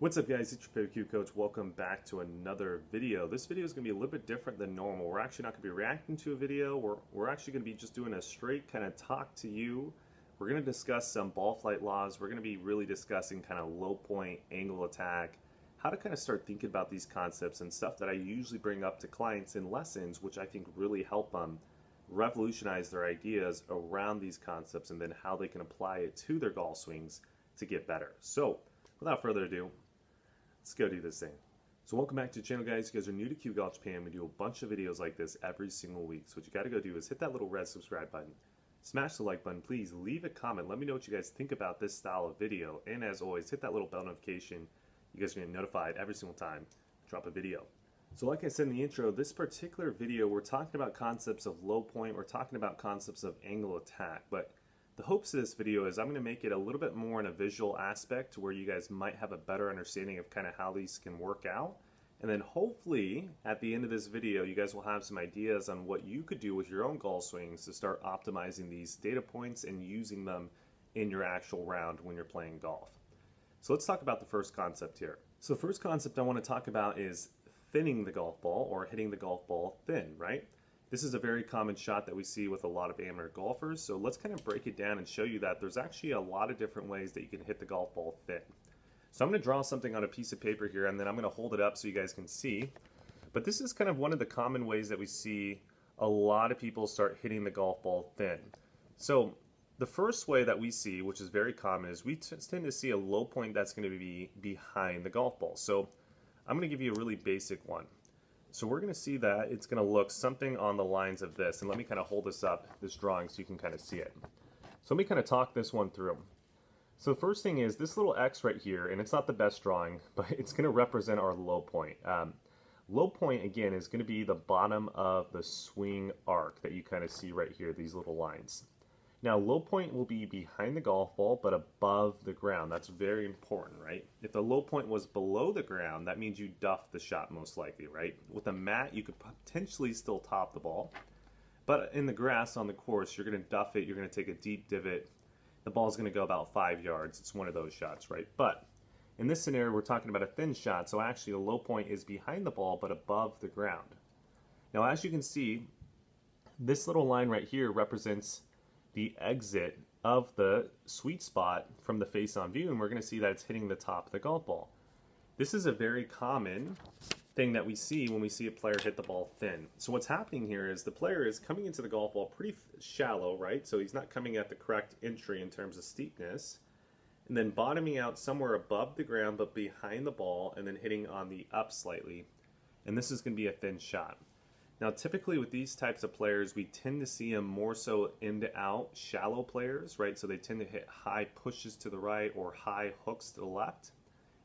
What's up guys, it's your favorite Q coach. Welcome back to another video. This video is going to be a little bit different than normal. We're actually not going to be reacting to a video. We're actually going to be just doing a straight kind of talk to you. We're going to discuss some ball flight laws. We're going to be really discussing kind of low point, angle attack, how to kind of start thinking about these concepts and stuff that I usually bring up to clients in lessons, which I think really help them revolutionize their ideas around these concepts and then how they can apply it to their golf swings to get better. So without further ado, let's go do this thing. So welcome back to the channel, guys. You guys are new to Q Golf Japan. We do a bunch of videos like this every single week. So what you got to go do is hit that little red subscribe button, smash the like button, please leave a comment. Let me know what you guys think about this style of video. And as always, hit that little bell notification. You guys are going to get notified every single time I drop a video. So like I said in the intro, this particular video, we're talking about concepts of low point. We're talking about concepts of angle attack. But the hopes of this video is I'm going to make it a little bit more in a visual aspect where you guys might have a better understanding of kind of how these can work out. And then hopefully at the end of this video, you guys will have some ideas on what you could do with your own golf swings to start optimizing these data points and using them in your actual round when you're playing golf. So let's talk about the first concept here. So the first concept I want to talk about is thinning the golf ball or hitting the golf ball thin, right? This is a very common shot that we see with a lot of amateur golfers, so let's kind of break it down and show you that there's actually a lot of different ways that you can hit the golf ball thin. So I'm going to draw something on a piece of paper here, and then I'm going to hold it up so you guys can see. But this is kind of one of the common ways that we see a lot of people start hitting the golf ball thin. So the first way that we see, which is very common, is we tend to see a low point that's going to be behind the golf ball. So I'm going to give you a really basic one. So we're going to see that it's going to look something on the lines of this. And let me kind of hold this up, this drawing, so you can kind of see it. So let me kind of talk this one through. So the first thing is this little X right here, and it's not the best drawing, but it's going to represent our low point. Low point, again, is going to be the bottom of the swing arc that you kind of see right here, these little lines. Now, low point will be behind the golf ball, but above the ground. That's very important, right? If the low point was below the ground, that means you duffed the shot most likely, right? With a mat, you could potentially still top the ball. But in the grass on the course, you're going to duff it. You're going to take a deep divot. The ball's going to go about 5 yards. It's one of those shots, right? But in this scenario, we're talking about a thin shot. So actually, the low point is behind the ball, but above the ground. Now, as you can see, this little line right here represents the exit of the sweet spot from the face-on view, and we're going to see that it's hitting the top of the golf ball. This is a very common thing that we see when we see a player hit the ball thin. So what's happening here is the player is coming into the golf ball pretty shallow, right? So he's not coming at the correct entry in terms of steepness, and then bottoming out somewhere above the ground but behind the ball, and then hitting on the up slightly. And this is going to be a thin shot. Now, typically with these types of players, we tend to see them more so in to out shallow players, right? So they tend to hit high pushes to the right or high hooks to the left.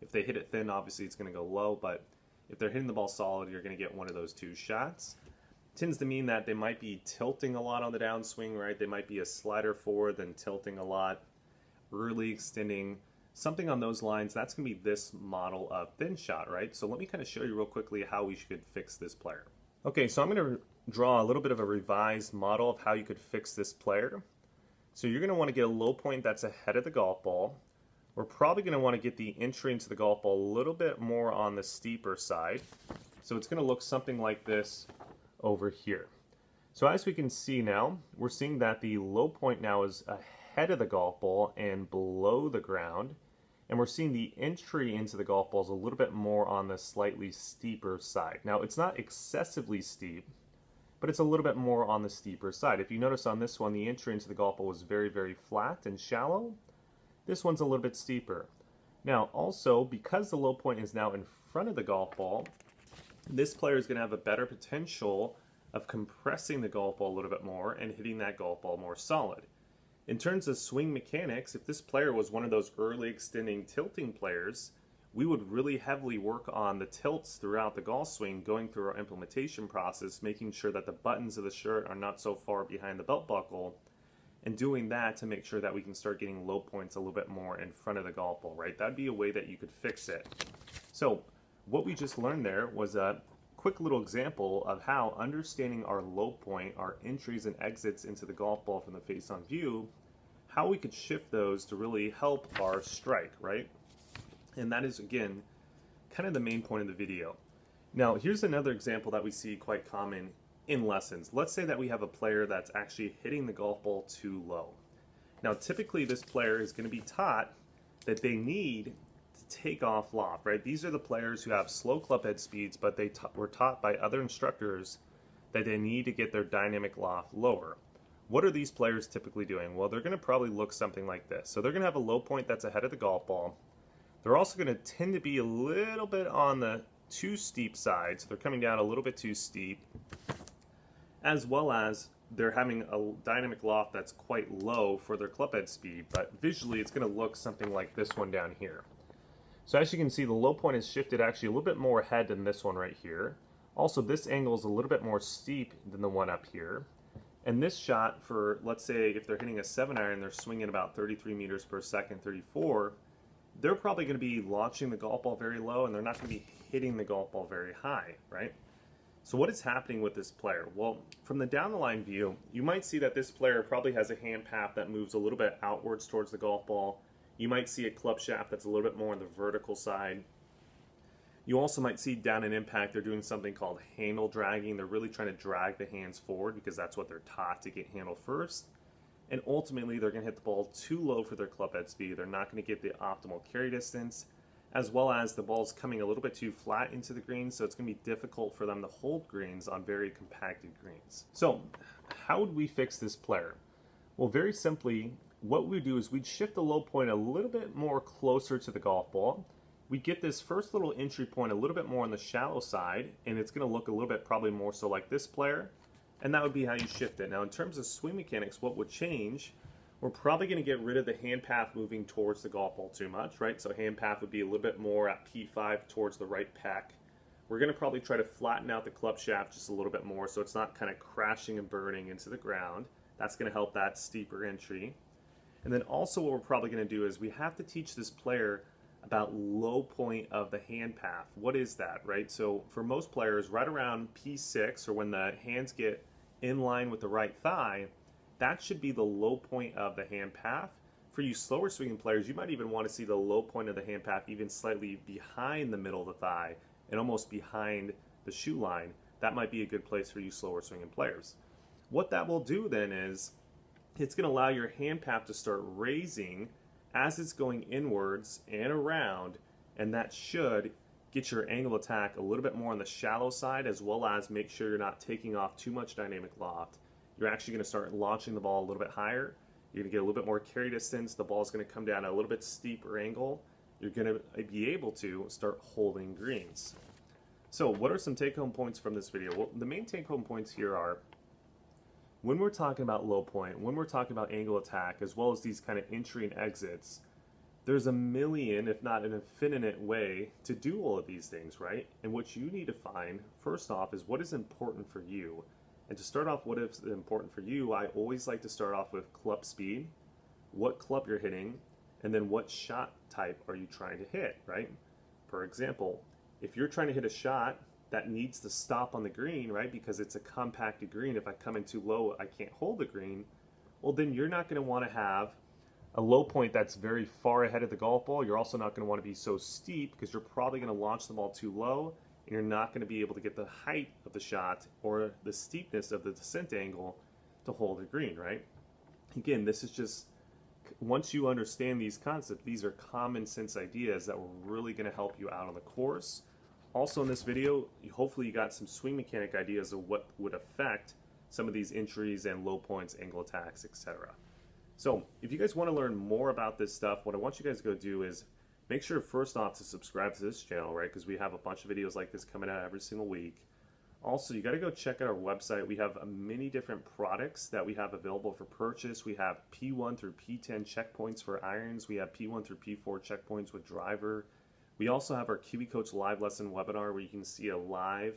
If they hit it thin, obviously it's going to go low, but if they're hitting the ball solid, you're going to get one of those two shots. It tends to mean that they might be tilting a lot on the downswing, right? They might be a slider forward, then tilting a lot, early extending, something on those lines. That's going to be this model of thin shot, right? So let me kind of show you real quickly how we should fix this player. Okay, so I'm going to draw a little bit of a revised model of how you could fix this player. So you're going to want to get a low point that's ahead of the golf ball. We're probably going to want to get the entry into the golf ball a little bit more on the steeper side. So it's going to look something like this over here. So as we can see now, we're seeing that the low point now is ahead of the golf ball and below the ground. And we're seeing the entry into the golf ball is a little bit more on the slightly steeper side. Now, it's not excessively steep, but it's a little bit more on the steeper side. If you notice on this one, the entry into the golf ball was very, very flat and shallow. This one's a little bit steeper. Now, also, because the low point is now in front of the golf ball, this player is going to have a better potential of compressing the golf ball a little bit more and hitting that golf ball more solid. In terms of swing mechanics, if this player was one of those early extending tilting players, we would really heavily work on the tilts throughout the golf swing, going through our implementation process, making sure that the buttons of the shirt are not so far behind the belt buckle, and doing that to make sure that we can start getting low points a little bit more in front of the golf ball, right? That'd be a way that you could fix it. So what we just learned there was a quick little example of how understanding our low point, our entries and exits into the golf ball from the face-on view, how we could shift those to really help our strike, right? And that is, again, kind of the main point of the video. Now, here's another example that we see quite common in lessons. Let's say that we have a player that's actually hitting the golf ball too low. Now, typically this player is going to be taught that they need to take off loft, right? These are the players who have slow club head speeds, but they were taught by other instructors that they need to get their dynamic loft lower. What are these players typically doing? Well, they're going to probably look something like this. So they're going to have a low point that's ahead of the golf ball. They're also going to tend to be a little bit on the too steep side, so they're coming down a little bit too steep, as well as they're having a dynamic loft that's quite low for their club head speed, but visually it's going to look something like this one down here. So as you can see, the low point is shifted actually a little bit more ahead than this one right here. Also, this angle is a little bit more steep than the one up here. And this shot for, let's say, if they're hitting a 7-iron, they're swinging about 33 meters per second, 34, they're probably going to be launching the golf ball very low, and they're not going to be hitting the golf ball very high, right? So what is happening with this player? Well, from the down the line view, you might see that this player probably has a hand path that moves a little bit outwards towards the golf ball. You might see a club shaft that's a little bit more on the vertical side. You also might see down in impact, they're doing something called handle dragging. They're really trying to drag the hands forward because that's what they're taught to get handle first. And ultimately, they're going to hit the ball too low for their club head speed. They're not going to get the optimal carry distance, as well as the ball's coming a little bit too flat into the green, so it's going to be difficult for them to hold greens on very compacted greens. So how would we fix this player? Well, very simply, what we do is we'd shift the low point a little bit more closer to the golf ball. We get this first little entry point a little bit more on the shallow side, and it's going to look a little bit probably more so like this player, and that would be how you shift it. Now, in terms of swing mechanics, what would change? We're probably going to get rid of the hand path moving towards the golf ball too much, right? So hand path would be a little bit more at P5 towards the right pec. We're going to probably try to flatten out the club shaft just a little bit more so it's not kind of crashing and burning into the ground. That's going to help that steeper entry. And then also what we're probably going to do is we have to teach this player about low point of the hand path. What is that, right? So for most players, right around P6, or when the hands get in line with the right thigh, that should be the low point of the hand path. For you slower swinging players, you might even want to see the low point of the hand path even slightly behind the middle of the thigh and almost behind the shoe line. That might be a good place for you slower swinging players. What that will do then is it's going to allow your hand path to start raising as it's going inwards and around, and that should get your angle attack a little bit more on the shallow side, as well as make sure you're not taking off too much dynamic loft. You're actually going to start launching the ball a little bit higher. You're going to get a little bit more carry distance. The ball is going to come down at a little bit steeper angle. You're going to be able to start holding greens. So what are some take-home points from this video? Well, the main take-home points here are, when we're talking about low point, when we're talking about angle attack, as well as these kind of entry and exits, there's a million, if not an infinite way to do all of these things, right? And what you need to find, first off, is what is important for you. And to start off, what is important for you, I always like to start off with club speed, what club you're hitting, and then what shot type are you trying to hit, right? For example, if you're trying to hit a shot that needs to stop on the green, right, because it's a compacted green, if I come in too low, I can't hold the green, well, then you're not going to want to have a low point that's very far ahead of the golf ball. You're also not going to want to be so steep because you're probably going to launch the ball too low, and you're not going to be able to get the height of the shot or the steepness of the descent angle to hold the green, right? Again, this is just, once you understand these concepts, these are common sense ideas that were really going to help you out on the course. Also in this video, hopefully you got some swing mechanic ideas of what would affect some of these entries and low points, angle attacks, etc. So if you guys want to learn more about this stuff, what I want you guys to go do is make sure first off to subscribe to this channel, right? Because we have a bunch of videos like this coming out every single week. Also, you got to go check out our website. We have many different products that we have available for purchase. We have P1 through P10 checkpoints for irons. We have P1 through P4 checkpoints with driver. We also have our Kiwi Coach live lesson webinar where you can see a live,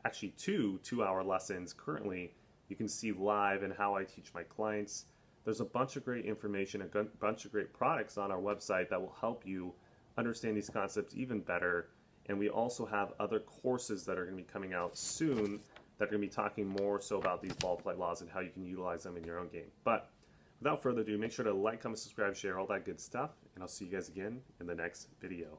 actually two-hour lessons currently. You can see live and how I teach my clients. There's a bunch of great information, a bunch of great products on our website that will help you understand these concepts even better. And we also have other courses that are going to be coming out soon that are going to be talking more so about these ball flight laws and how you can utilize them in your own game. But without further ado, make sure to like, comment, subscribe, share, all that good stuff. And I'll see you guys again in the next video.